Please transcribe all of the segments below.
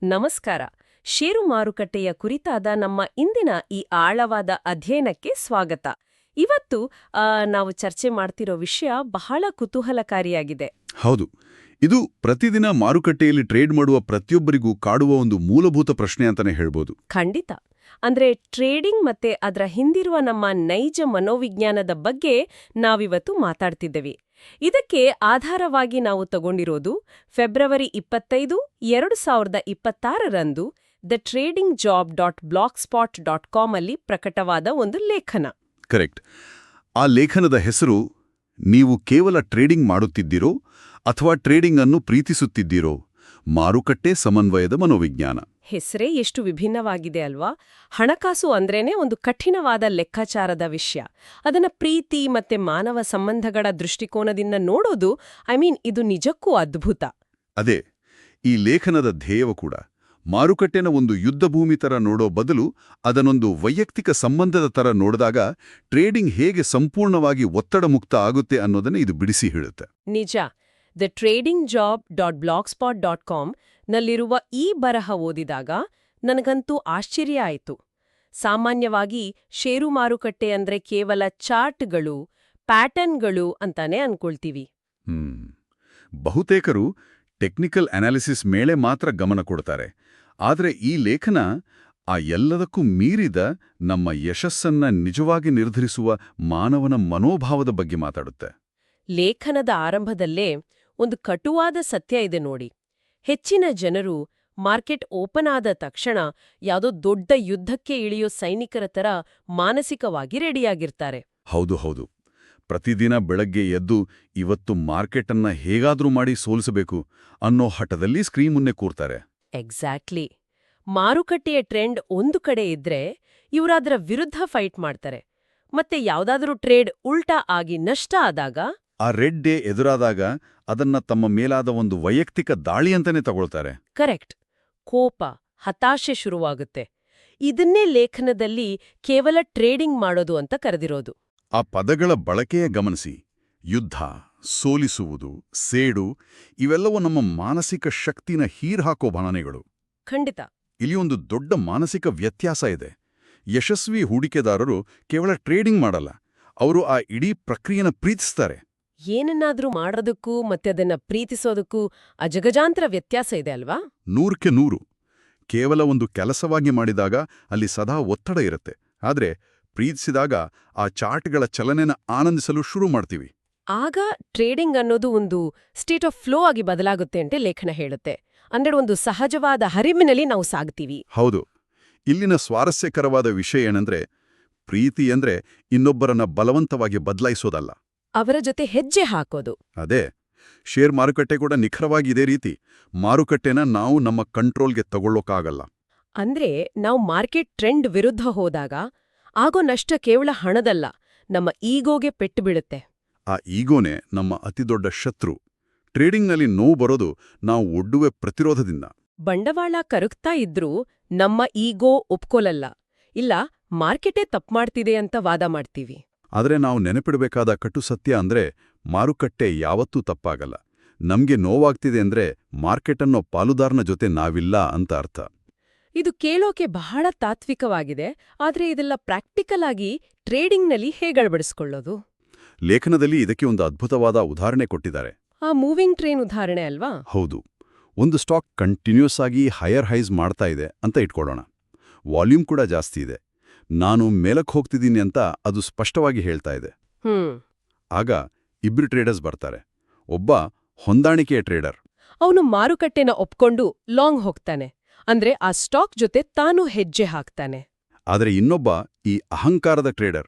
ನಮಸ್ಕಾರ. ಷೇರು ಮಾರುಕಟ್ಟೆಯ ಕುರಿತಾದ ನಮ್ಮ ಇಂದಿನ ಈ ಆಳವಾದ ಅಧ್ಯಯನಕ್ಕೆ ಸ್ವಾಗತ. ಇವತ್ತು ನಾವು ಚರ್ಚೆ ಮಾಡ್ತಿರೋ ವಿಷಯ ಬಹಳ ಕುತೂಹಲಕಾರಿಯಾಗಿದೆ. ಹೌದು, ಇದು ಪ್ರತಿದಿನ ಮಾರುಕಟ್ಟೆಯಲ್ಲಿ ಟ್ರೇಡ್ ಮಾಡುವ ಪ್ರತಿಯೊಬ್ಬರಿಗೂ ಕಾಡುವ ಒಂದು ಮೂಲಭೂತ ಪ್ರಶ್ನೆ ಅಂತಾನೆ ಹೇಳ್ಬೋದು. ಖಂಡಿತ. ಅಂದ್ರೆ ಟ್ರೇಡಿಂಗ್ ಮತ್ತೆ ಅದರ ಹಿಂದಿರುವ ನಮ್ಮ ನೈಜ ಮನೋವಿಜ್ಞಾನದ ಬಗ್ಗೆ ನಾವಿವತ್ತು ಮಾತಾಡ್ತಿದ್ದೇವೆ. ಇದಕ್ಕೆ ಆಧಾರವಾಗಿ ನಾವು ತಗೊಂಡಿರೋದು ಫೆಬ್ರವರಿ 25, 2026ರಂದು thetradingjob.blogspot.com ಅಲ್ಲಿ ಪ್ರಕಟವಾದ ಒಂದು ಲೇಖನ. ಕರೆಕ್ಟ್. ಆ ಲೇಖನದ ಹೆಸರು ನೀವು ಕೇವಲ ಟ್ರೇಡಿಂಗ್ ಮಾಡುತ್ತಿದ್ದೀರೋ ಅಥವಾ ಟ್ರೇಡಿಂಗ್ ಅನ್ನು ಪ್ರೀತಿಸುತ್ತಿದ್ದೀರೋ, ಮಾರುಕಟ್ಟೆ ಸಮನ್ವಯದ ಮನೋವಿಜ್ಞಾನ. ಹೆಸರೇ ಎಷ್ಟು ವಿಭಿನ್ನವಾಗಿದೆ ಅಲ್ವಾ? ಹಣಕಾಸು ಅಂದ್ರೇನೆ ಒಂದು ಕಠಿಣವಾದ ಲೆಕ್ಕಾಚಾರದ ವಿಷಯ. ಅದನ್ನ ಪ್ರೀತಿ ಮತ್ತೆ ಮಾನವ ಸಂಬಂಧಗಳ ದೃಷ್ಟಿಕೋನದಿಂದ ನೋಡೋದು ಇದು ನಿಜಕ್ಕೂ ಅದ್ಭುತ. ಅದೇ ಈ ಲೇಖನದ ಧ್ಯೇಯವು ಕೂಡ. ಮಾರುಕಟ್ಟೆನ ಒಂದು ಯುದ್ಧಭೂಮಿ ತರ ನೋಡೋ ಬದಲು ಅದನ್ನೊಂದು ವೈಯಕ್ತಿಕ ಸಂಬಂಧದ ತರ ನೋಡಿದಾಗ ಟ್ರೇಡಿಂಗ್ ಹೇಗೆ ಸಂಪೂರ್ಣವಾಗಿ ಒತ್ತಡ ಮುಕ್ತ ಆಗುತ್ತೆ ಅನ್ನೋದನ್ನ ಇದು ಬಿಡಿಸಿ ಹೇಳುತ್ತೆ. ನಿಜ. thetradingjob.blogspot.com ನಲ್ಲಿರುವ ಈ ಬರಹ ಓದಿದಾಗ ನನಗಂತೂ ಆಶ್ಚರ್ಯ ಆಯಿತು. ಸಾಮಾನ್ಯವಾಗಿ ಷೇರು ಮಾರುಕಟ್ಟೆ ಅಂದ್ರೆ ಕೇವಲ ಚಾರ್ಟ್ಗಳು, ಪ್ಯಾಟರ್ನ್ಗಳು ಅಂತಾನೆ ಅನ್ಕೊಳ್ತೀವಿ. ಬಹುತೇಕರು ಟೆಕ್ನಿಕಲ್ ಅನಾಲಿಸಿಸ್ ಮೇಲೆ ಮಾತ್ರ ಗಮನ ಕೊಡ್ತಾರೆ. ಆದರೆ ಈ ಲೇಖನ ಆ ಎಲ್ಲದಕ್ಕೂ ಮೀರಿದ ನಮ್ಮ ಯಶಸ್ಸನ್ನ ನಿಜವಾಗಿ ನಿರ್ಧರಿಸುವ ಮಾನವನ ಮನೋಭಾವದ ಬಗ್ಗೆ ಮಾತಾಡುತ್ತೆ. ಲೇಖನದ ಆರಂಭದಲ್ಲೇ ಒಂದು ಕಟುವಾದ ಸತ್ಯ ಇದೆ ನೋಡಿ. ಹೆಚ್ಚಿನ ಜನರು ಮಾರ್ಕೆಟ್ ಓಪನ್ ಆದ ತಕ್ಷಣ ಯಾವುದೋ ದೊಡ್ಡ ಯುದ್ಧಕ್ಕೆ ಇಳಿಯೋ ಸೈನಿಕರ ತರ ಮಾನಸಿಕವಾಗಿ ರೆಡಿಯಾಗಿರ್ತಾರೆ. ಹೌದು ಹೌದು. ಪ್ರತಿದಿನ ಬೆಳಗ್ಗೆ ಎದ್ದು ಇವತ್ತು ಮಾರ್ಕೆಟನ್ನ ಹೇಗಾದ್ರೂ ಮಾಡಿ ಸೋಲಿಸಬೇಕು ಅನ್ನೋ ಹಠದಲ್ಲಿ ಸ್ಕ್ರೀನ್ ಮುನ್ನೆ ಕೂರ್ತಾರೆ. ಎಕ್ಸಾಕ್ಟ್ಲಿ. ಮಾರುಕಟ್ಟೆಯ ಟ್ರೆಂಡ್ ಒಂದು ಕಡೆ ಇದ್ರೆ ಇವರಾದರ ವಿರುದ್ಧ ಫೈಟ್ ಮಾಡ್ತಾರೆ. ಮತ್ತೆ ಯಾವ್ದಾದ್ರೂ ಟ್ರೇಡ್ ಉಲ್ಟಾ ಆಗಿ ನಷ್ಟ ಆದಾಗ, ಆ ರೆಡ್ ಡೇ ಎದುರಾದಾಗ ಅದನ್ನ ತಮ್ಮ ಮೇಲಾದ ಒಂದು ವೈಯಕ್ತಿಕ ದಾಳಿ ಅಂತಾನೆ ತಗೊಳ್ತಾರೆ. ಕರೆಕ್ಟ್. ಕೋಪ, ಹತಾಶೆ ಶುರುವಾಗುತ್ತೆ. ಇದನ್ನೇ ಲೇಖನದಲ್ಲಿ ಕೇವಲ ಟ್ರೇಡಿಂಗ್ ಮಾಡೋದು ಅಂತ ಕರೆದಿರೋದು. ಆ ಪದಗಳ ಬಳಕೆಯ ಗಮನಿಸಿ. ಯುದ್ಧ, ಸೋಲಿಸುವುದು, ಸೇಡು ಇವೆಲ್ಲವೂ ನಮ್ಮ ಮಾನಸಿಕ ಶಕ್ತಿನ ಹೀರ್ಹಾಕೋ ಭಾವನೆಗಳು. ಖಂಡಿತ. ಇಲ್ಲಿ ಒಂದು ದೊಡ್ಡ ಮಾನಸಿಕ ವ್ಯತ್ಯಾಸ ಇದೆ. ಯಶಸ್ವಿ ಹೂಡಿಕೆದಾರರು ಕೇವಲ ಟ್ರೇಡಿಂಗ್ ಮಾಡಲ್ಲ, ಅವರು ಆ ಇಡೀ ಪ್ರಕ್ರಿಯೆನ ಪ್ರೀತಿಸ್ತಾರೆ. ಏನನ್ನಾದ್ರೂ ಮಾಡೋದಕ್ಕೂ ಮತ್ತೆ ಅದನ್ನ ಪ್ರೀತಿಸೋದಕ್ಕೂ ಅಜಗಜಾಂತರ ವ್ಯತ್ಯಾಸ ಇದೆ ಅಲ್ವಾ? 100ಕ್ಕೆ 100. ಕೇವಲ ಒಂದು ಕೆಲಸವಾಗಿ ಮಾಡಿದಾಗ ಅಲ್ಲಿ ಸದಾ ಒತ್ತಡ ಇರುತ್ತೆ. ಆದ್ರೆ ಪ್ರೀತಿಸಿದಾಗ ಆ ಚಾರ್ಟ್ಗಳ ಚಲನೆನ ಆನಂದಿಸಲು ಶುರು ಮಾಡ್ತೀವಿ. ಆಗ ಟ್ರೇಡಿಂಗ್ ಅನ್ನೋದು ಒಂದು ಸ್ಟೇಟ್ ಆಫ್ ಫ್ಲೋ ಆಗಿ ಬದಲಾಗುತ್ತೆ ಅಂತ ಲೇಖನ ಹೇಳುತ್ತೆ. ಅಂದ್ರೆ ಒಂದು ಸಹಜವಾದ ಹರಿವಿನಲ್ಲಿ ನಾವು ಸಾಗ್ತೀವಿ. ಹೌದು. ಇಲ್ಲಿನ ಸ್ವಾರಸ್ಯಕರವಾದ ವಿಷಯ ಏನಂದ್ರೆ, ಪ್ರೀತಿ ಅಂದ್ರೆ ಇನ್ನೊಬ್ಬರನ್ನ ಬಲವಂತವಾಗಿ ಬದಲಾಯಿಸೋದಲ್ಲ, ಅವರ ಜೊತೆ ಹೆಜ್ಜೆ ಹಾಕೋದು. ಅದೇ ಶೇರ್ ಮಾರುಕಟ್ಟೆ ಕೂಡ ನಿಖರವಾಗಿ ಇದೇ ರೀತಿ. ಮಾರುಕಟ್ಟೆನ ನಾವು ನಮ್ಮ ಕಂಟ್ರೋಲ್ಗೆ ತಗೊಳ್ಳೋಕ್ಕಾಗಲ್ಲ. ಅಂದ್ರೆ ನಾವು ಮಾರ್ಕೆಟ್ ಟ್ರೆಂಡ್ ವಿರುದ್ಧ ಹೋದಾಗ ಆಗೋ ನಷ್ಟ ಕೇವಲ ಹಣದಲ್ಲ, ನಮ್ಮ ಈಗೋಗೆ ಪೆಟ್ಟು ಬೀಳುತ್ತೆ. ಆ ಈಗೋನೇ ನಮ್ಮ ಅತಿದೊಡ್ಡ ಶತ್ರು. ಟ್ರೇಡಿಂಗ್ನಲ್ಲಿ ನೋವು ಬರೋದು ನಾವು ಒಡ್ಡುವ ಪ್ರತಿರೋಧದಿಂದ. ಬಂಡವಾಳ ಕರಗ್ತಾ ಇದ್ರೂ ನಮ್ಮ ಈಗೋ ಒಪ್ಕೊಳಲ್ಲ. ಇಲ್ಲ, ಮಾರ್ಕೆಟೇ ತಪ್ಪ್ಮಾಡ್ತಿದೆ ಅಂತ ವಾದ ಮಾಡ್ತೀವಿ. ಆದರೆ ನಾವು ನೆನಪಿಡಬೇಕಾದ ಕಟು ಸತ್ಯ ಅಂದ್ರೆ, ಮಾರುಕಟ್ಟೆ ಯಾವತ್ತೂ ತಪ್ಪಾಗಲ್ಲ. ನಮ್ಗೆ ನೋವಾಗ್ತಿದೆ ಅಂದ್ರೆ ಮಾರ್ಕೆಟನ್ನೋ ಪಾಲುದಾರನ ಜೊತೆ ನಾವಿಲ್ಲ ಅಂತ ಅರ್ಥ. ಇದು ಕೇಳೋಕೆ ಬಹಳ ತಾತ್ವಿಕವಾಗಿದೆ. ಆದ್ರೆ ಇದೆಲ್ಲ ಪ್ರಾಕ್ಟಿಕಲ್ ಆಗಿ ಟ್ರೇಡಿಂಗ್ನಲ್ಲಿ ಹೇಗೆ ಅಳವಡಿಸ್ಕೊಳ್ಳೋದು? ಲೇಖನದಲ್ಲಿ ಇದಕ್ಕೆ ಒಂದು ಅದ್ಭುತವಾದ ಉದಾಹರಣೆ ಕೊಟ್ಟಿದ್ದಾರೆ. ಆ ಮೂವಿಂಗ್ ಟ್ರೈನ್ ಉದಾಹರಣೆ ಅಲ್ವಾ? ಹೌದು. ಒಂದು ಸ್ಟಾಕ್ ಕಂಟಿನ್ಯೂಸ್ ಆಗಿ ಹೈಯರ್ ಹೈಸ್ ಮಾಡ್ತಾ ಇದೆ ಅಂತ ಇಟ್ಕೊಳ್ಳೋಣ. ವಾಲ್ಯೂಮ್ ಕೂಡ ಜಾಸ್ತಿ ಇದೆ. ನಾನು ಮೇಲಕ್ಕೆ ಹೋಗ್ತಿದ್ದೀನಿ ಅಂತ ಅದು ಸ್ಪಷ್ಟವಾಗಿ ಹೇಳ್ತಾ ಇದೆ. ಆಗ ಇಬ್ರು ಟ್ರೇಡರ್ಸ್ ಬರ್ತಾರೆ. ಒಬ್ಬ ಹೊಂದಾಣಿಕೆಯ ಟ್ರೇಡರ್. ಅವನು ಮಾರುಕಟ್ಟೆನ ಒಪ್ಕೊಂಡು ಲಾಂಗ್ ಹೋಗ್ತಾನೆ. ಅಂದ್ರೆ ಆ ಸ್ಟಾಕ್ ಜೊತೆ ತಾನು ಹೆಜ್ಜೆ ಹಾಕ್ತಾನೆ. ಆದರೆ ಇನ್ನೊಬ್ಬ ಈ ಅಹಂಕಾರದ ಟ್ರೇಡರ್,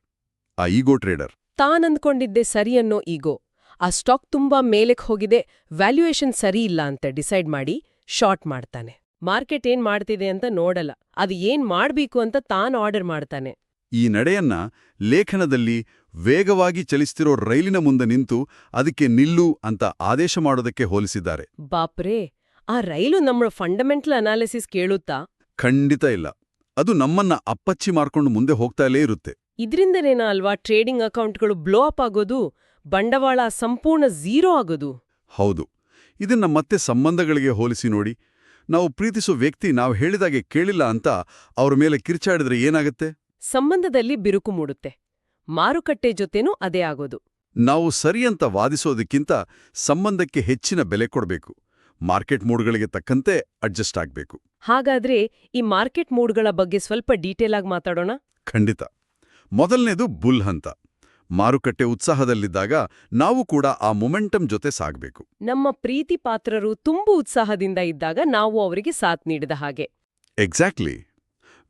ಆ ಈಗೋ ಟ್ರೇಡರ್. ತಾನಂದ್ಕೊಂಡಿದ್ದೆ ಸರಿ ಅನ್ನೋ ಈಗೋ. ಆ ಸ್ಟಾಕ್ ತುಂಬಾ ಮೇಲಕ್ಕೆ ಹೋಗಿದೆ, ವ್ಯಾಲ್ಯೂಯೇಷನ್ ಸರಿ ಇಲ್ಲ ಅಂತ ಡಿಸೈಡ್ ಮಾಡಿ ಶಾರ್ಟ್ ಮಾಡ್ತಾನೆ. ಮಾರ್ಕೆಟ್ ಏನ್ ಮಾಡ್ತಿದೆ ಅಂತ ನೋಡಲ್ಲ, ಅದು ಏನ್ ಮಾಡ್ಬೇಕು ಅಂತ ತಾನು ಆರ್ಡರ್ ಮಾಡ್ತಾನೆ. ಈ ನಡೆಯನ್ನ ಲೇಖನದಲ್ಲಿ ವೇಗವಾಗಿ ಚಲಿಸ್ತಿರೋ ರೈಲಿನ ಮುಂದೆ ನಿಂತು ಅದಕ್ಕೆ ನಿಲ್ಲು ಅಂತ ಆದೇಶ ಮಾಡೋದಕ್ಕೆ ಹೋಲಿಸಿದ್ದಾರೆ. ಬಾಪ್ರೇ, ಆ ರೈಲು ನಮ್ಮ ಫಂಡಮೆಂಟಲ್ ಅನಾಲಿಸಿಸ್ ಕೇಳುತ್ತಾ? ಖಂಡಿತ ಇಲ್ಲ. ಅದು ನಮ್ಮನ್ನ ಅಪ್ಪಚ್ಚಿ ಮಾರ್ಕೊಂಡು ಮುಂದೆ ಹೋಗ್ತಾಲೇ ಇರುತ್ತೆ. ಇದ್ರಿಂದನೇನಾ ಅಲ್ವಾ ಟ್ರೇಡಿಂಗ್ ಅಕೌಂಟ್ಗಳು ಬ್ಲೋ ಅಪ್ ಆಗೋದು, ಬಂಡವಾಳ ಸಂಪೂರ್ಣ ಝೀರೋ ಆಗೋದು? ಹೌದು. ಇದನ್ನ ಮತ್ತೆ ಸಂಬಂಧಗಳಿಗೆ ಹೋಲಿಸಿ ನೋಡಿ. ನಾವು ಪ್ರೀತಿಸೋ ವ್ಯಕ್ತಿ ನಾವು ಹೇಳಿದಾಗೆ ಕೇಳಿಲ್ಲ ಅಂತ ಅವ್ರ ಮೇಲೆ ಕಿರ್ಚಾಡಿದ್ರೆ ಏನಾಗುತ್ತೆ? ಸಂಬಂಧದಲ್ಲಿ ಬಿರುಕು ಮೂಡುತ್ತೆ. ಮಾರುಕಟ್ಟೆ ಜೊತೆನೂ ಅದೇ ಆಗೋದು. ನಾವು ಸರಿಯಂತ ವಾದಿಸೋದಕ್ಕಿಂತ ಸಂಬಂಧಕ್ಕೆ ಹೆಚ್ಚಿನ ಬೆಲೆ ಕೊಡಬೇಕು. ಮಾರ್ಕೆಟ್ ಮೂಡ್ಗಳಿಗೆ ತಕ್ಕಂತೆ ಅಡ್ಜಸ್ಟ್ ಆಗ್ಬೇಕು. ಹಾಗಾದ್ರೆ ಈ ಮಾರ್ಕೆಟ್ ಮೂಡ್ಗಳ ಬಗ್ಗೆ ಸ್ವಲ್ಪ ಡೀಟೇಲ್ ಆಗಿ ಮಾತಾಡೋಣ. ಖಂಡಿತ. ಮೊದಲನೇದು ಬುಲ್ ಹಂತ. ಮಾರುಕಟ್ಟೆ ಉತ್ಸಾಹದಲ್ಲಿದ್ದಾಗ ನಾವು ಕೂಡ ಆ ಮೊಮೆಂಟಮ್ ಜೊತೆ ಸಾಗಬೇಕು. ನಮ್ಮ ಪ್ರೀತಿ ಪಾತ್ರರು ತುಂಬು ಉತ್ಸಾಹದಿಂದ ಇದ್ದಾಗ ನಾವು ಅವರಿಗೆ ಸಾಥ್ ನೀಡಿದ ಹಾಗೆ. ಎಕ್ಸಾಕ್ಟ್ಲಿ.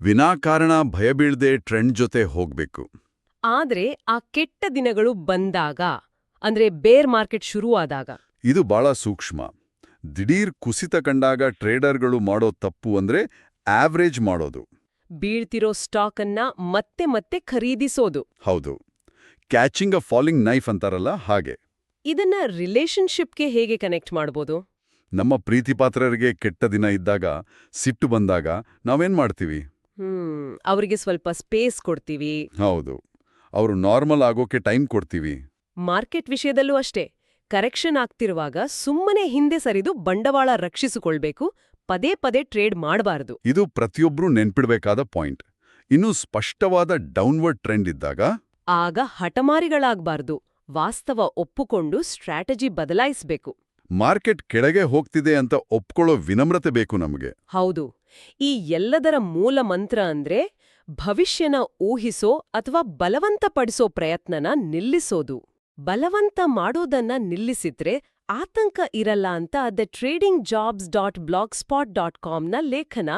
ವಿನಾಕಾರಣ ಭಯಬೀಳ್ದೆ ಟ್ರೆಂಡ್ ಜೊತೆ ಹೋಗ್ಬೇಕು. ಆದ್ರೆ ಆ ಕೆಟ್ಟ ದಿನಗಳು ಬಂದಾಗ, ಅಂದ್ರೆ ಬೇರ್ ಮಾರ್ಕೆಟ್ ಶುರುವಾದಾಗ, ಇದು ಬಹಳ ಸೂಕ್ಷ್ಮ. ದಿಢೀರ್ ಕುಸಿತ ಕಂಡಾಗ ಟ್ರೇಡರ್ಗಳು ಮಾಡೋ ತಪ್ಪು ಅಂದ್ರೆ ಆವ್ರೇಜ್ ಮಾಡೋದು. ಬೀಳ್ತಿರೋ ಸ್ಟಾಕ್ ಅನ್ನ ಮತ್ತೆ ಮತ್ತೆ ಖರೀದಿಸೋದು. ಹೌದು. ಕ್ಯಾಚಿಂಗ್ ಅ ಫಾಲಿಂಗ್ ನೈಫ್ ಅಂತಾರಲ್ಲ ಹಾಗೆ. ಇದನ್ನ ರಿಲೇಶನ್ಶಿಪ್ಗೆ ಹೇಗೆ ಕನೆಕ್ಟ್ ಮಾಡ್ಬೋದು? ನಮ್ಮ ಪ್ರೀತಿಪಾತ್ರರಿಗೆ ಕೆಟ್ಟ ದಿನ ಇದ್ದಾಗ, ಸಿಟ್ಟು ಬಂದಾಗ ನಾವೇನ್ ಮಾಡ್ತೀವಿ? ಅವ್ರಿಗೆ ಸ್ವಲ್ಪ ಸ್ಪೇಸ್ ಕೊಡ್ತೀವಿ. ಹೌದು. ಅವರು ನಾರ್ಮಲ್ ಆಗೋಕೆ ಟೈಮ್ ಕೊಡ್ತೀವಿ. ಮಾರ್ಕೆಟ್ ವಿಷಯದಲ್ಲೂ ಅಷ್ಟೇ. ಕರೆಕ್ಷನ್ ಆಗ್ತಿರುವಾಗ ಸುಮ್ಮನೆ ಹಿಂದೆ ಸರಿದು ಬಂಡವಾಳ ರಕ್ಷಿಸಿಕೊಳ್ಬೇಕು, ಪದೇ ಪದೇ ಟ್ರೇಡ್ ಮಾಡಬಾರದು. ಇದು ಪ್ರತಿಯೊಬ್ರೂ ನೆನ್ಪಿಡ್ಬೇಕಾದ ಪಾಯಿಂಟ್. ಇನ್ನೂ ಸ್ಪಷ್ಟವಾದ ಡೌನ್ವರ್ಡ್ ಟ್ರೆಂಡ್ ಇದ್ದಾಗ ಆಗ ಹಠಮಾರಿಗಳಾಗ್ಬಾರ್ದು. ವಾಸ್ತವ ಒಪ್ಪುಕೊಂಡು ಸ್ಟ್ರಾಟಜಿ ಬದಲಾಯಿಸ್ಬೇಕು. ಮಾರ್ಕೆಟ್ ಕೆಳಗೆ ಹೋಗ್ತಿದೆ ಅಂತ ಒಪ್ಕೊಳ್ಳೋ ವಿನಮ್ರತೆ ಬೇಕು ನಮಗೆ. ಹೌದು. ಈ ಎಲ್ಲದರ ಮೂಲ ಮಂತ್ರ ಅಂದ್ರೆ ಭವಿಷ್ಯನ ಊಹಿಸೋ ಅಥವಾ ಬಲವಂತಪಡಿಸೋ ಪ್ರಯತ್ನನ ನಿಲ್ಲಿಸೋದು. ಬಲವಂತ ಮಾಡೋದನ್ನ ನಿಲ್ಲಿಸಿದ್ರೆ ಆತಂಕ ಇರಲ್ಲ ಅಂತ TheTradingJobs.blogspot.comನ ಲೇಖನ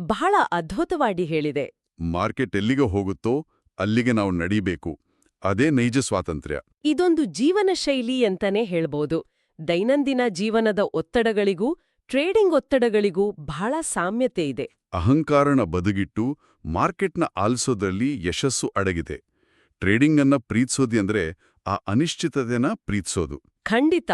ಬಹಳ ಅದ್ಭುತವಾಗಿ ಹೇಳಿದೆ. ಮಾರ್ಕೆಟ್ ಎಲ್ಲಿಗೆ ಹೋಗುತ್ತೋ ಅಲ್ಲಿಗೆ ನಾವು ನಡೀಬೇಕು. ಅದೇ ನೈಜ ಸ್ವಾತಂತ್ರ್ಯ. ಇದೊಂದು ಜೀವನ ಶೈಲಿ ಅಂತಾನೆ ಹೇಳ್ಬೋದು. ದೈನಂದಿನ ಜೀವನದ ಒತ್ತಡಗಳಿಗೂ ಟ್ರೇಡಿಂಗ್ ಒತ್ತಡಗಳಿಗೂ ಬಹಳ ಸಾಮ್ಯತೆ ಇದೆ. ಅಹಂಕಾರನ ಬದುಗಿಟ್ಟು ಮಾರ್ಕೆಟ್ನ ಆಲಿಸೋದ್ರಲ್ಲಿ ಯಶಸ್ಸು ಅಡಗಿದೆ. ಟ್ರೇಡಿಂಗ್ ಅನ್ನ ಪ್ರೀತಿಸೋದಂದ್ರೆ ಆ ಅನಿಶ್ಚಿತತೆನ ಪ್ರೀತಿಸೋದು. ಖಂಡಿತ.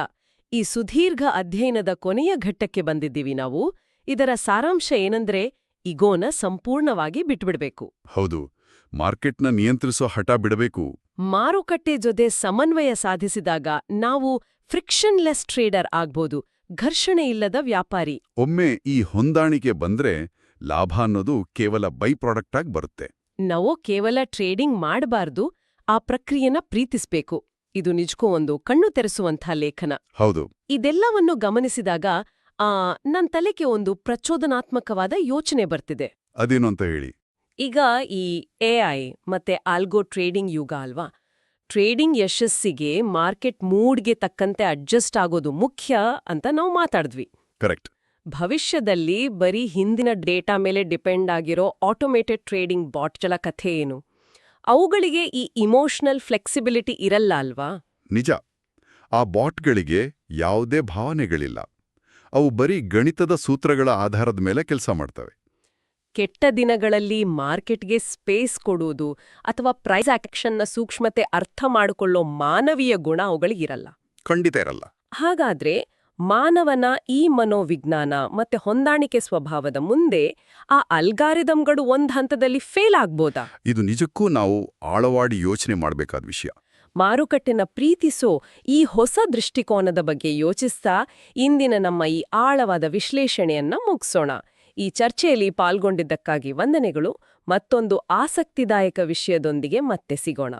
ಈ ಸುದೀರ್ಘ ಅಧ್ಯಯನದ ಕೊನೆಯ ಘಟ್ಟಕ್ಕೆ ಬಂದಿದ್ದೀವಿ ನಾವು. ಇದರ ಸಾರಾಂಶ ಏನಂದ್ರೆ ಇಗೋನ ಸಂಪೂರ್ಣವಾಗಿ ಬಿಟ್ಬಿಡ್ಬೇಕು. ಹೌದು. ಮಾರ್ಕೆಟ್ನ ನಿಯಂತ್ರಿಸೋ ಹಠ ಬಿಡಬೇಕು. ಮಾರುಕಟ್ಟೆ ಜೊತೆ ಸಮನ್ವಯ ಸಾಧಿಸಿದಾಗ ನಾವು ಫ್ರಿಕ್ಷನ್ಲೆಸ್ ಟ್ರೇಡರ್ ಆಗ್ಬೋದು, ಘರ್ಷಣೆ ಇಲ್ಲದ ವ್ಯಾಪಾರಿ. ಒಮ್ಮೆ ಈ ಹೊಂದಾಣಿಕೆ ಬಂದ್ರೆ ಲಾಭ ಅನ್ನೋದು ಕೇವಲ ಬೈ ಪ್ರಾಡಕ್ಟ್ ಆಗಿ ಬರುತ್ತೆ. ನಾವು ಕೇವಲ ಟ್ರೇಡಿಂಗ್ ಮಾಡಬಾರ್ದು, ಆ ಪ್ರಕ್ರಿಯೆನ ಪ್ರೀತಿಸ್ಬೇಕು. ಇದು ನಿಜಕ್ಕೂ ಒಂದು ಕಣ್ಣು ತೆರೆಸುವಂಥ ಲೇಖನ. ಹೌದು. ಇದೆಲ್ಲವನ್ನು ಗಮನಿಸಿದಾಗ ನನ್ ತಲೆಗೆ ಒಂದು ಪ್ರಚೋದನಾತ್ಮಕವಾದ ಯೋಚನೆ ಬರ್ತಿದೆ. ಅದೇನು ಅಂತ ಹೇಳಿ. ಈಗ ಈ AI ಮತ್ತೆ ಆಲ್ಗೋ ಟ್ರೇಡಿಂಗ್ ಯುಗ ಅಲ್ವಾ? ಟ್ರೇಡಿಂಗ್ ಯಶಸ್ಸಿಗೆ ಮಾರ್ಕೆಟ್ ಮೂಡ್ಗೆ ತಕ್ಕಂತೆ ಅಡ್ಜಸ್ಟ್ ಆಗೋದು ಮುಖ್ಯ ಅಂತ ನಾವು ಮಾತಾಡಿದ್ವಿ. ಕರೆಕ್ಟ್. ಭವಿಷ್ಯದಲ್ಲಿ ಬರೀ ಹಿಂದಿನ ಡೇಟಾ ಮೇಲೆ ಡಿಪೆಂಡ್ ಆಗಿರೋ ಆಟೋಮೇಟೆಡ್ ಟ್ರೇಡಿಂಗ್ ಬಾಟ್ಗಳ ಕಥೆ ಏನು? ಅವುಗಳಿಗೆ ಈ ಇಮೋಷನಲ್ ಫ್ಲೆಕ್ಸಿಬಿಲಿಟಿ ಇರಲ್ಲ ಅಲ್ವಾ? ನಿಜ. ಆ ಬಾಟ್ಗಳಿಗೆ ಯಾವುದೇ ಭಾವನೆಗಳಿಲ್ಲ. ಅವು ಬರೀ ಗಣಿತದ ಸೂತ್ರಗಳ ಆಧಾರದ ಮೇಲೆ ಕೆಲಸ ಮಾಡ್ತವೆ. ಕೆಟ್ಟ ದಿನಗಳಲ್ಲಿ ಮಾರ್ಕೆಟ್ಗೆ ಸ್ಪೇಸ್ ಕೊಡುವುದು ಅಥವಾ ಪ್ರೈಸ್ ಆಕ್ಷನ್ನ ಸೂಕ್ಷ್ಮತೆ ಅರ್ಥ ಮಾಡಿಕೊಳ್ಳೋ ಮಾನವೀಯ ಗುಣ ಅವುಗಳಿಗಿರಲ್ಲ. ಖಂಡಿತ ಇರಲ್ಲ. ಹಾಗಾದ್ರೆ ಮಾನವನ ಈ ಮನೋವಿಜ್ಞಾನ ಮತ್ತೆ ಹೊಂದಾಣಿಕೆ ಸ್ವಭಾವದ ಮುಂದೆ ಆ ಅಲ್ಗಾರಿದಮ್ಗಳು ಒಂದ್ ಹಂತದಲ್ಲಿ ಫೇಲ್ ಆಗ್ಬೋದಾ? ಇದು ನಿಜಕ್ಕೂ ನಾವು ಆಳವಾಡಿ ಯೋಚನೆ ಮಾಡಬೇಕಾದ ವಿಷಯ. ಮಾರುಕಟ್ಟೆನ ಪ್ರೀತಿಸೋ ಈ ಹೊಸ ದೃಷ್ಟಿಕೋನದ ಬಗ್ಗೆ ಯೋಚಿಸ್ತಾ ಇಂದಿನ ನಮ್ಮ ಈ ಆಳವಾದ ವಿಶ್ಲೇಷಣೆಯನ್ನ ಮುಗಿಸೋಣ. ಈ ಚರ್ಚೆಯಲ್ಲಿ ಪಾಲ್ಗೊಂಡಿದ್ದಕ್ಕಾಗಿ ವಂದನೆಗಳು. ಮತ್ತೊಂದು ಆಸಕ್ತಿದಾಯಕ ವಿಷಯದೊಂದಿಗೆ ಮತ್ತೆ ಸಿಗೋಣ.